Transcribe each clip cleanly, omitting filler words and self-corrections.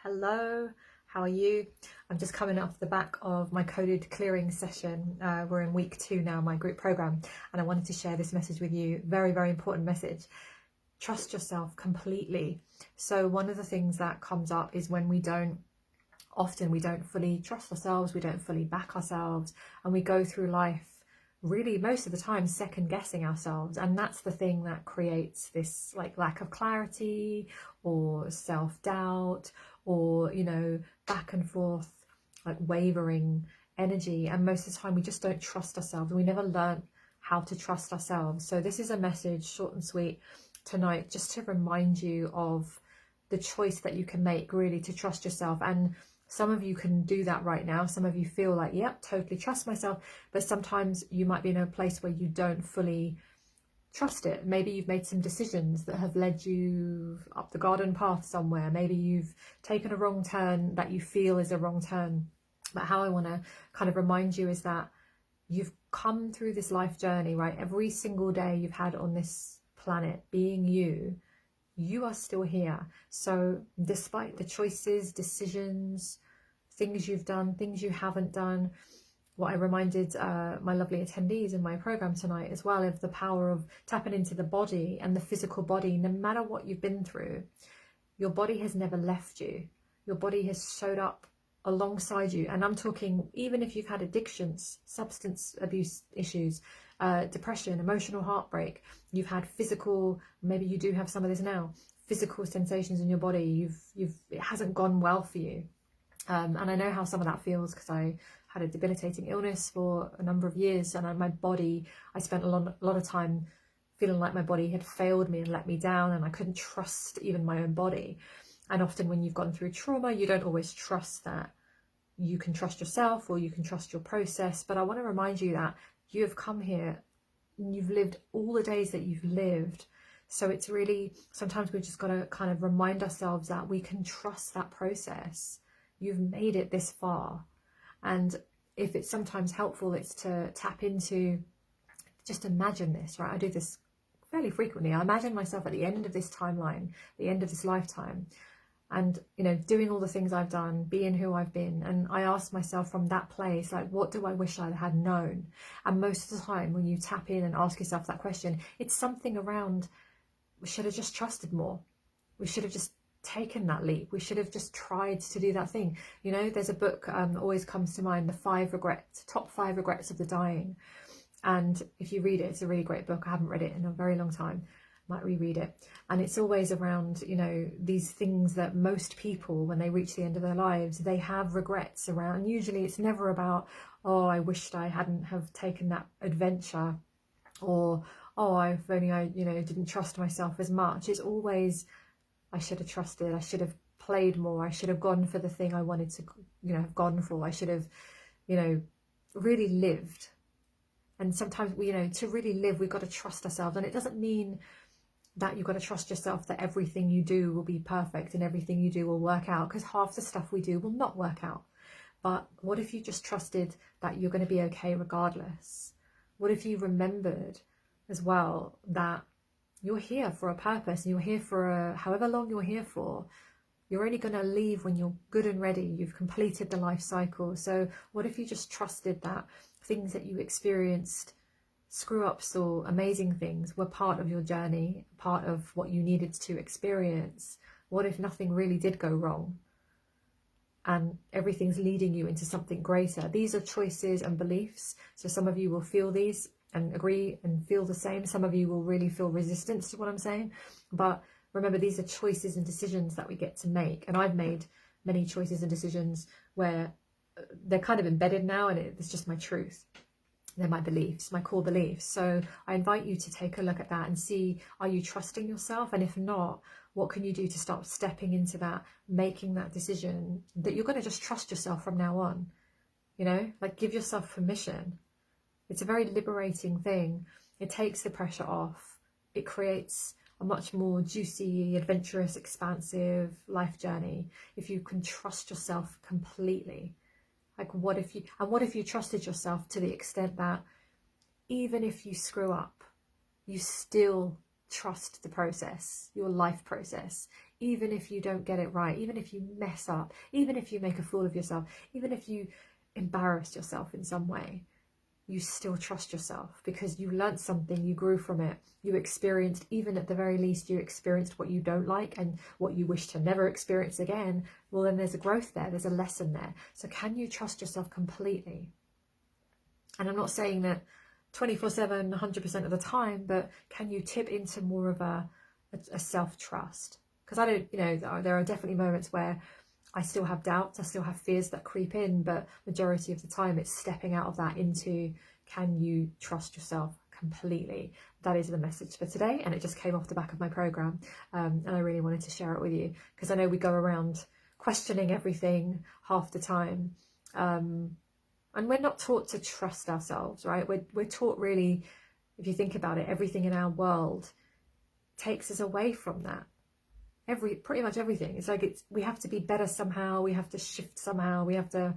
Hello, how are you? I'm just coming off the back of my coded clearing session. We're in week 2 now, my group program, and I wanted to share this message with you. Very, very important message. Trust yourself completely. So one of the things that comes up is when we don't fully trust ourselves, we don't fully back ourselves, and we go through life really most of the time second guessing ourselves, and that's the thing that creates this like lack of clarity or self-doubt or back and forth, like wavering energy. And most of the time we just don't trust ourselves. We never learn how to trust ourselves. So this is a message, short and sweet, tonight, just to remind you of the choice that you can make, really, to trust yourself. And some of you can do that right now. Some of you feel like, yep, totally trust myself. But sometimes you might be in a place where you don't fully trust it. Maybe you've made some decisions that have led you up the garden path somewhere. Maybe you've taken a wrong turn that you feel is a wrong turn. But how I want to kind of remind you is that you've come through this life journey, right? Every single day you've had on this planet, being you, you are still here. So despite the choices, decisions, things you've done, things you haven't done, what I reminded my lovely attendees in my program tonight as well, of the power of tapping into the body and the physical body. No matter what you've been through, your body has never left you. Your body has showed up alongside you. And I'm talking even if you've had addictions, substance abuse issues, depression, emotional heartbreak, you've had physical, maybe you do have some of this now, physical sensations in your body, it hasn't gone well for you. And I know how some of that feels, because I had a debilitating illness for a number of years, and my body, I spent a lot of time feeling like my body had failed me and let me down, and I couldn't trust even my own body. And often when you've gone through trauma, you don't always trust that you can trust yourself or you can trust your process. But I want to remind you that you have come here and you've lived all the days that you've lived. So it's really, sometimes we've just got to kind of remind ourselves that we can trust that process. You've made it this far. And if it's sometimes helpful, it's to tap into, just imagine this, right? I do this fairly frequently. I imagine myself at the end of this timeline, the end of this lifetime, and doing all the things I've done, being who I've been. And I ask myself from that place, like, what do I wish I had known? And most of the time when you tap in and ask yourself that question, it's something around, we should have just trusted more. We should have just taken that leap. We should have just tried to do that thing. There's a book always comes to mind, Top 5 Regrets of the Dying. And if you read it, it's a really great book. I haven't read it in a very long time. Might reread it. And it's always around, these things that most people, when they reach the end of their lives, they have regrets around. Usually it's never about, oh, I wished I hadn't have taken that adventure, or, oh, if only I, didn't trust myself as much. It's always, I should have trusted, I should have played more, I should have gone for the thing I wanted to, have gone for. I should have, really lived. And sometimes to really live, we've got to trust ourselves. And it doesn't mean that you've got to trust yourself that everything you do will be perfect and everything you do will work out, because half the stuff we do will not work out. But what if you just trusted that you're going to be okay regardless? What if you remembered as well that you're here for a purpose, and you're here for however long you're here for. You're only going to leave when you're good and ready. You've completed the life cycle. So what if you just trusted that things that you experienced, screw-ups or amazing things, were part of your journey, part of what you needed to experience? What if nothing really did go wrong and everything's leading you into something greater? These are choices and beliefs. So some of you will feel these and agree and feel the same. Some of you will really feel resistance to what I'm saying. But remember, these are choices and decisions that we get to make. And I've made many choices and decisions where they're kind of embedded now, and it's just my truth. They're my beliefs, my core beliefs. So I invite you to take a look at that and see, are you trusting yourself? And if not, what can you do to start stepping into that, making that decision that you're going to just trust yourself from now on? Like, give yourself permission. It's a very liberating thing. It takes the pressure off. It creates a much more juicy, adventurous, expansive life journey if you can trust yourself completely. Like, what if you trusted yourself to the extent that even if you screw up, you still trust the process, your life process, even if you don't get it right, even if you mess up, even if you make a fool of yourself, even if you embarrass yourself in some way, you still trust yourself because you learned something, you grew from it, you experienced, even at the very least, you experienced what you don't like and what you wish to never experience again. Well, then there's a growth there, there's a lesson there. So can you trust yourself completely? And I'm not saying that 24/7, 100% of the time, but can you tip into more of a self-trust? Because I don't, there are definitely moments where I still have doubts, I still have fears that creep in, but majority of the time it's stepping out of that into, can you trust yourself completely? That is the message for today, and it just came off the back of my program, and I really wanted to share it with you because I know we go around questioning everything half the time, and we're not taught to trust ourselves, right? We're taught, really, if you think about it, everything in our world takes us away from that. Pretty much everything. It's like we have to be better somehow, we have to shift somehow, we have to,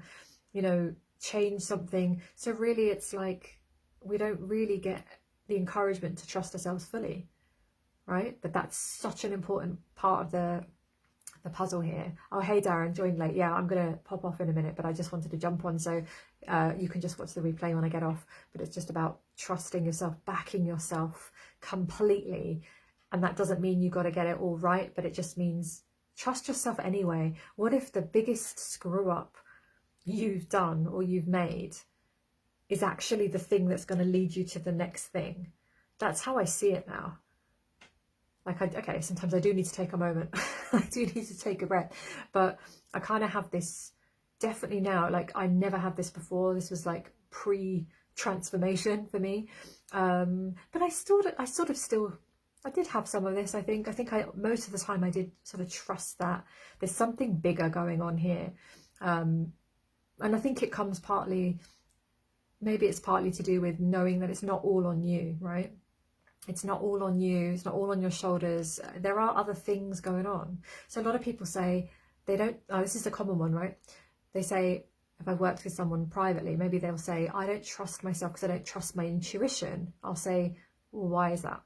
change something. So really it's like we don't really get the encouragement to trust ourselves fully, right? But that's such an important part of the puzzle here. Oh, hey Darren, joined late. Yeah, I'm gonna pop off in a minute, but I just wanted to jump on so you can just watch the replay when I get off. But it's just about trusting yourself, backing yourself completely. And that doesn't mean you got to get it all right, but it just means trust yourself anyway. What if the biggest screw up you've done or you've made is actually the thing that's going to lead you to the next thing? That's how I see it now. Like, okay, sometimes I do need to take a moment. I do need to take a breath. But I kind of have this, definitely now, like I never had this before. This was like pre-transformation for me. But I did have some of this, I think. Most of the time I did sort of trust that there's something bigger going on here. And I think it comes maybe it's partly to do with knowing that it's not all on you, right? It's not all on you, it's not all on your shoulders. There are other things going on. So a lot of people say this is a common one, right? They say, if I've worked with someone privately, maybe they'll say, I don't trust myself because I don't trust my intuition. I'll say, well, why is that?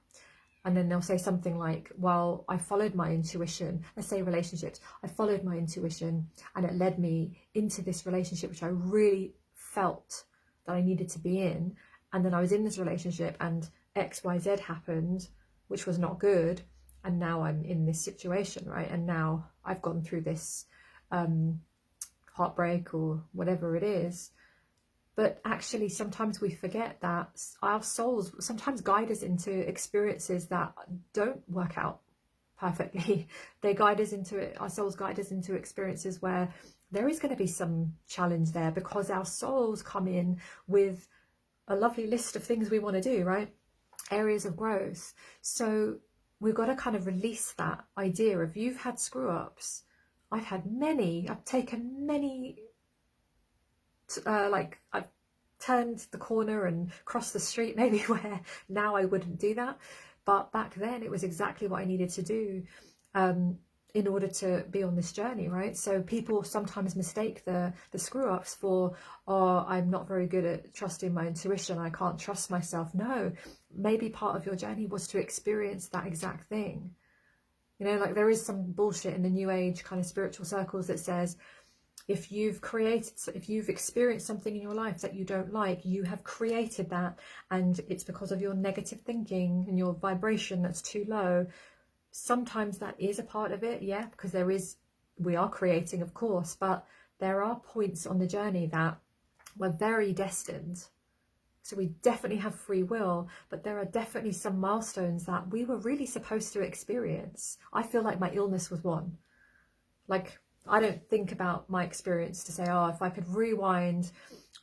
And then they'll say something like, well, I followed my intuition. Let's say relationships. I followed my intuition and it led me into this relationship, which I really felt that I needed to be in. And then I was in this relationship and X, Y, Z happened, which was not good. And now I'm in this situation, right? And now I've gone through this heartbreak or whatever it is. But actually, sometimes we forget that our souls sometimes guide us into experiences that don't work out perfectly. Our souls guide us into experiences where there is going to be some challenge there because our souls come in with a lovely list of things we want to do, right? Areas of growth. So we've got to kind of release that idea of, you've had screw ups. I've had many. I've taken many. I've turned the corner and crossed the street maybe where now I wouldn't do that, but back then it was exactly what I needed to do in order to be on this journey, right? So people sometimes mistake the screw ups for, oh, I'm not very good at trusting my intuition, I can't trust myself. No, maybe part of your journey was to experience that exact thing. Like there is some bullshit in the new age kind of spiritual circles that says, if you've experienced something in your life that you don't like, you have created that, and it's because of your negative thinking and your vibration that's too low. Sometimes that is a part of it, yeah, because we are creating, of course, but there are points on the journey that we're very destined. So we definitely have free will, but there are definitely some milestones that we were really supposed to experience. I feel like my illness was one. Like, I don't think about my experience to say, oh, if I could rewind,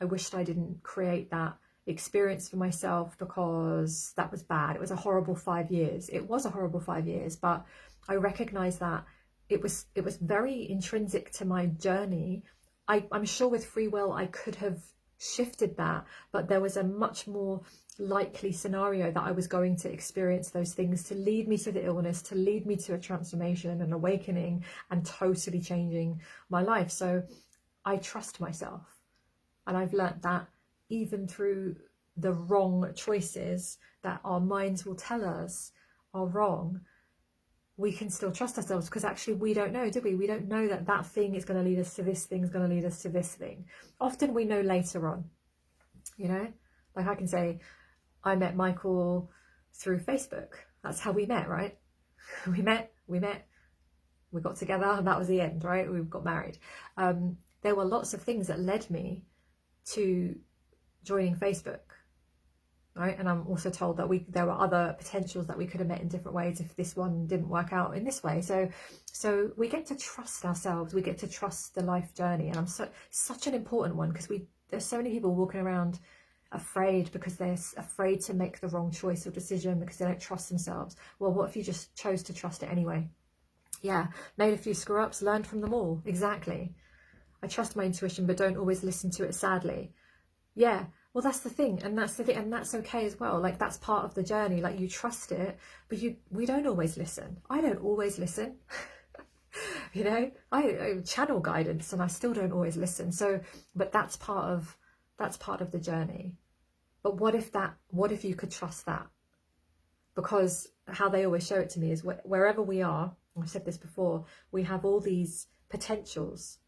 I wished I didn't create that experience for myself because that was bad. It was a horrible 5 years. It was a horrible 5 years, but I recognize that it was very intrinsic to my journey. I'm sure with free will I could have shifted that, but there was a much more likely scenario that I was going to experience those things to lead me to the illness, to lead me to a transformation, an awakening, and totally changing my life. So I trust myself, and I've learnt that even through the wrong choices that our minds will tell us are wrong, we can still trust ourselves, because actually we don't know, do we? We don't know that that thing is going to lead us to this thing, is going to lead us to this thing. Often we know later on, you know, like I can say, I met Michael through Facebook. That's how we met, right? we met, we got together, and that was the end, right? We got married. There were lots of things that led me to joining Facebook, right? And I'm also told that there were other potentials that we could have met in different ways if this one didn't work out in this way. So we get to trust ourselves, we get to trust the life journey, and such an important one, because there's so many people walking around afraid because they're afraid to make the wrong choice or decision because they don't trust themselves. Well, what if you just chose to trust it anyway? Yeah, made a few screw ups, learned from them all. Exactly. I trust my intuition, but don't always listen to it, sadly. Yeah, well, that's the thing, and that's the thing, and that's okay as well. Like, that's part of the journey. Like, you trust it, but we don't always listen. I don't always listen. You know, I channel guidance, and I still don't always listen. So, but that's part of the journey. But what if you could trust that? Because how they always show it to me is wherever we are, I've said this before, we have all these potentials.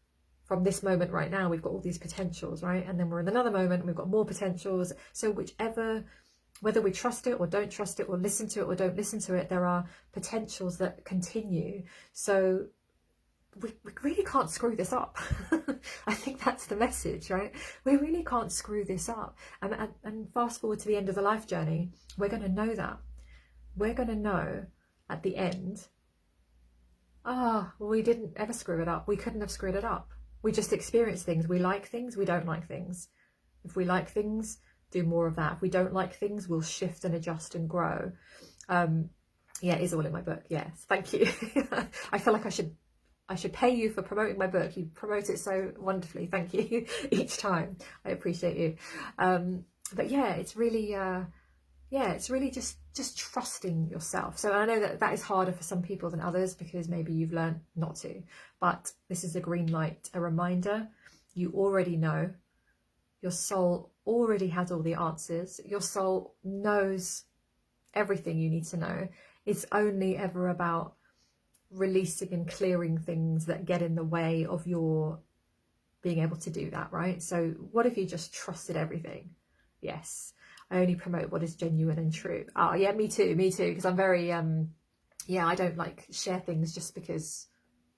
From this moment right now, we've got all these potentials, right? And then we're in another moment and we've got more potentials. So whether we trust it or don't trust it, or listen to it or don't listen to it, there are potentials that continue. So we really can't screw this up. I think that's the message, right? We really can't screw this up. And fast forward to the end of the life journey, we're going to know that. We're going to know at the end, we didn't ever screw it up. We couldn't have screwed it up. We just experience things. We like things, we don't like things. If we like things, do more of that. If we don't like things, we'll shift and adjust and grow. Yeah, it is all in my book. Yes, thank you. I feel like I should pay you for promoting my book. You promote it so wonderfully. Thank you each time. I appreciate you. But yeah, it's really just trusting yourself. So I know that is harder for some people than others, because maybe you've learned not to. But this is a green light, a reminder. You already know. Your soul already has all the answers. Your soul knows everything you need to know. It's only ever about releasing and clearing things that get in the way of your being able to do that, right? So what if you just trusted everything? Yes, I only promote what is genuine and true. Oh yeah, me too, because I'm very I don't like share things just because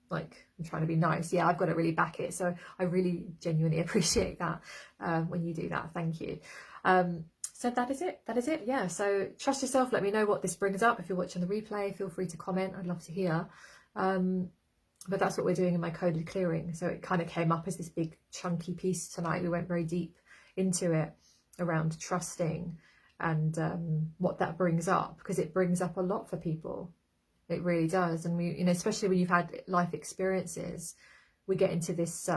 like I'm trying to be nice. Yeah, I've got to really back it. So I really genuinely appreciate that when you do that. Thank you. So that is it. Yeah, so trust yourself. Let me know what this brings up. If you're watching the replay, feel free to comment. I'd love to hear. But that's what we're doing in my coded clearing. So it kind of came up as this big chunky piece tonight. We went very deep into it around trusting and what that brings up, because it brings up a lot for people. It really does. And we, especially when you've had life experiences, we get into this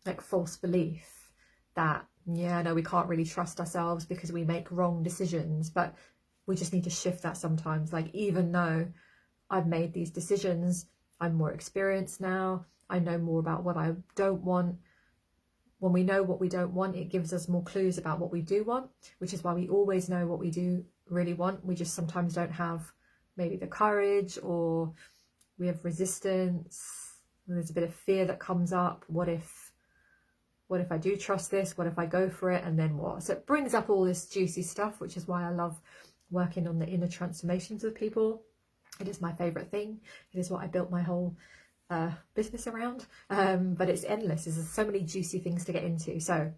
like false belief that, yeah, no, we can't really trust ourselves because we make wrong decisions. But we just need to shift that sometimes. Like, even though I've made these decisions, I'm more experienced now, I know more about what I don't want. When we know what we don't want, it gives us more clues about what we do want, which is why we always know what we do really want. We just sometimes don't have maybe the courage, or we have resistance. There's a bit of fear that comes up. What if I do trust this? What if I go for it? And then what? So it brings up all this juicy stuff, which is why I love working on the inner transformations of people. It is my favorite thing. It is what I built my whole business around. But it's endless. There's so many juicy things to get into. So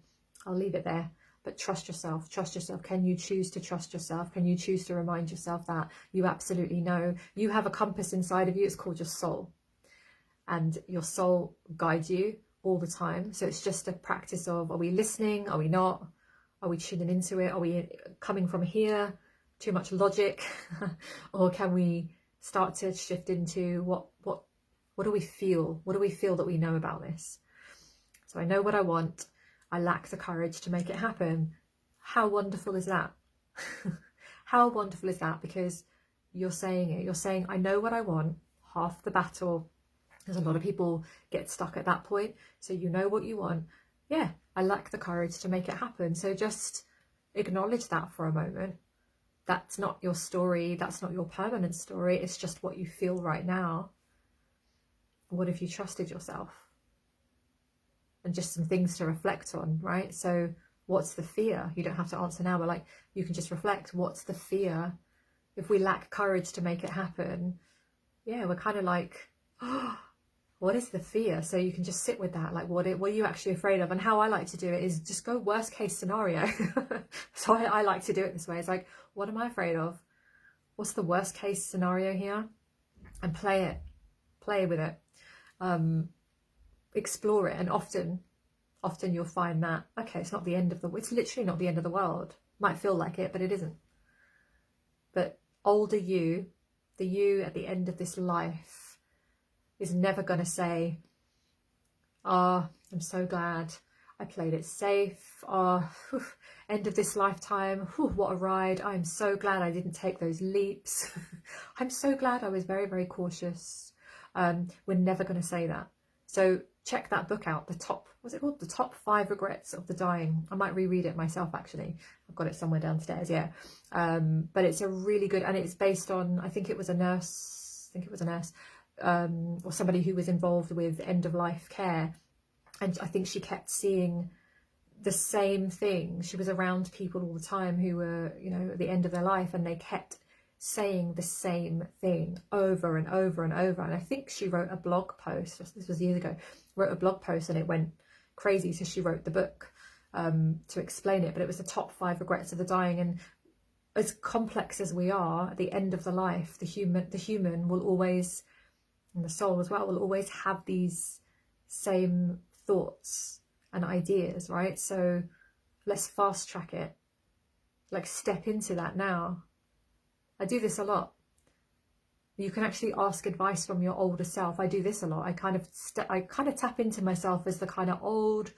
I'll leave it there. But trust yourself. Trust yourself. Can you choose to trust yourself? Can you choose to remind yourself that you absolutely know? You have a compass inside of you. It's called your soul. And your soul guides you all the time. So it's just a practice of, are we listening? Are we not? Are we tuning into it? Are we coming from here? Too much logic? Or can we start to shift into what do we feel? What do we feel that we know about this? So I know what I want. I lack the courage to make it happen. How wonderful is that? How wonderful is that? Because you're saying it. You're saying, I know what I want. Half the battle. There's a lot of people get stuck at that point. So you know what you want. Yeah, I lack the courage to make it happen. So just acknowledge that for a moment. That's not your story. That's not your permanent story. It's just what you feel right now. What if you trusted yourself? And just some things to reflect on, right? So what's the fear? You don't have to answer now, but like, you can just reflect. What's the fear? If we lack courage to make it happen, yeah, we're kind of like, oh, what is the fear? So you can just sit with that. Like, what are you actually afraid of? And how I like to do it is just go worst case scenario. So I like to do it this way. It's like, what am I afraid of? What's the worst case scenario here? And play with it. Explore it. And often you'll find that, okay, it's literally not the end of the world. Might feel like it, but it isn't. But older you, the you at the end of this life, is never going to say, oh, I'm so glad I played it safe. Oh, end of this lifetime. What a ride. I'm so glad I didn't take those leaps. I'm so glad I was very, very cautious. We're never going to say that. So check that book out. What's it called? The Top 5 Regrets of the Dying. I might reread it myself, actually. I've got it somewhere downstairs, yeah. But it's a really good, and it's based on, I think it was a nurse, or somebody who was involved with end-of-life care. And I think she kept seeing the same thing. She was around people all the time who were, at the end of their life, and they kept saying the same thing over and over and over. And I think she wrote a blog post, this was years ago, wrote a blog post and it went crazy. So she wrote the book to explain it. But it was the Top 5 Regrets of the Dying. And as complex as we are, at the end of the life, the human will always, and the soul as well, will always have these same thoughts and ideas, right? So let's fast track it. Like, step into that now. I do this a lot. You can actually ask advice from your older self. I do this a lot. I kind of tap into myself as the kind of old,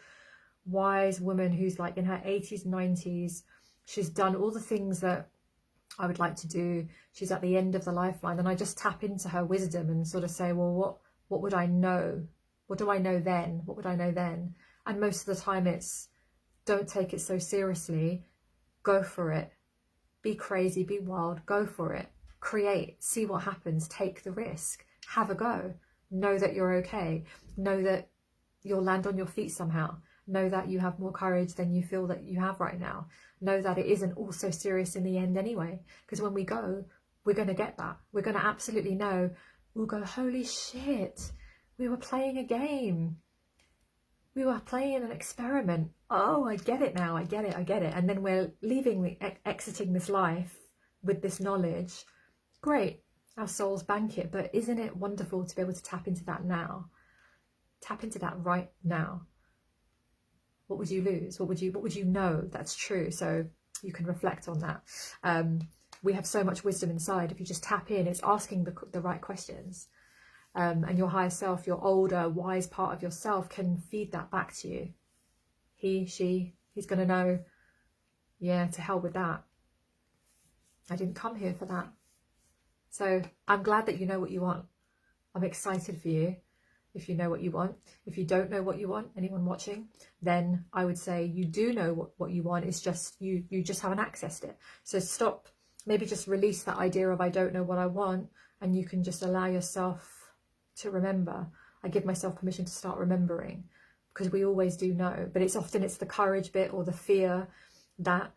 wise woman who's like in her 80s, 90s. She's done all the things that I would like to do. She's at the end of the lifeline, and I just tap into her wisdom and sort of say, well, what would I know? What do I know then? What would I know then? And most of the time it's, don't take it so seriously. Go for it. Be crazy, be wild, go for it. Create, see what happens, take the risk, have a go. Know that you're okay. Know that you'll land on your feet somehow. Know that you have more courage than you feel that you have right now. Know that it isn't all so serious in the end anyway. Because when we go, we're going to get that. We're going to absolutely know. We'll go, holy shit, we were playing a game. We were playing an experiment. Oh, I get it now. I get it. And then we're exiting this life with this knowledge. Great. Our souls bank it. But isn't it wonderful to be able to tap into that now? Tap into that right now. What would you lose? What would you know that's true? So you can reflect on that. We have so much wisdom inside. If you just tap in, it's asking the right questions. And your higher self, your older, wise part of yourself, can feed that back to you. He's going to know, yeah, to hell with that. I didn't come here for that. So I'm glad that you know what you want. I'm excited for you if you know what you want. If you don't know what you want, anyone watching, then I would say you do know what you want. It's just you just haven't accessed it. So stop, maybe just release that idea of I don't know what I want, and you can just allow yourself to remember. I give myself permission to start remembering, because we always do know, but it's the courage bit or the fear that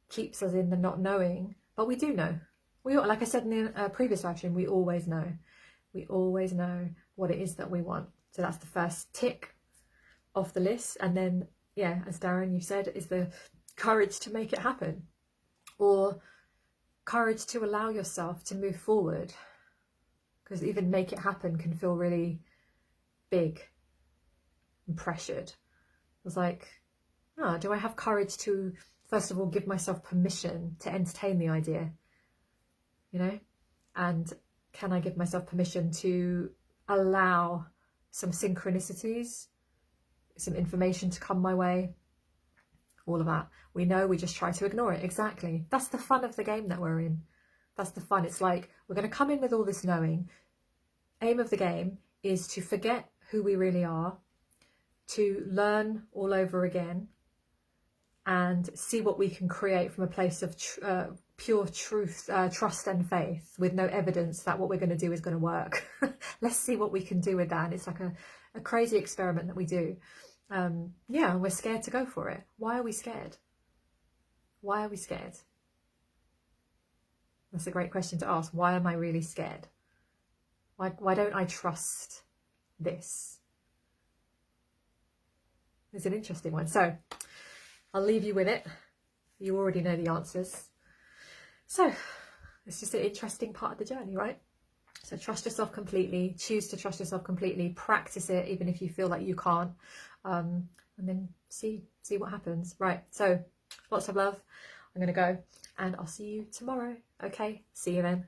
keeps us in the not knowing. But we do know. Like I said in the previous live stream, we always know. We always know what it is that we want. So that's the first tick off the list. And then, yeah, as Darren, you said, is the courage to make it happen, or courage to allow yourself to move forward. Because even make it happen can feel really big and pressured. It's like, do I have courage to, first of all, give myself permission to entertain the idea? And can I give myself permission to allow some synchronicities, some information to come my way? All of that. We know, we just try to ignore it. Exactly. That's the fun of the game that we're in. That's the fun. It's like, we're going to come in with all this knowing. Aim of the game is to forget who we really are, to learn all over again, and see what we can create from a place of pure truth, trust and faith, with no evidence that what we're going to do is going to work. Let's see what we can do with that. And it's like a crazy experiment that we do. Yeah, and we're scared to go for it. Why are we scared? Why are we scared? That's a great question to ask. Why am I really scared? Why don't I trust this? It's an interesting one. So I'll leave you with it. You already know the answers. So it's just an interesting part of the journey, right? So trust yourself completely. Choose to trust yourself completely. Practice it, even if you feel like you can't. And then see what happens. Right. So lots of love. I'm going to go, and I'll see you tomorrow. Okay. See you then.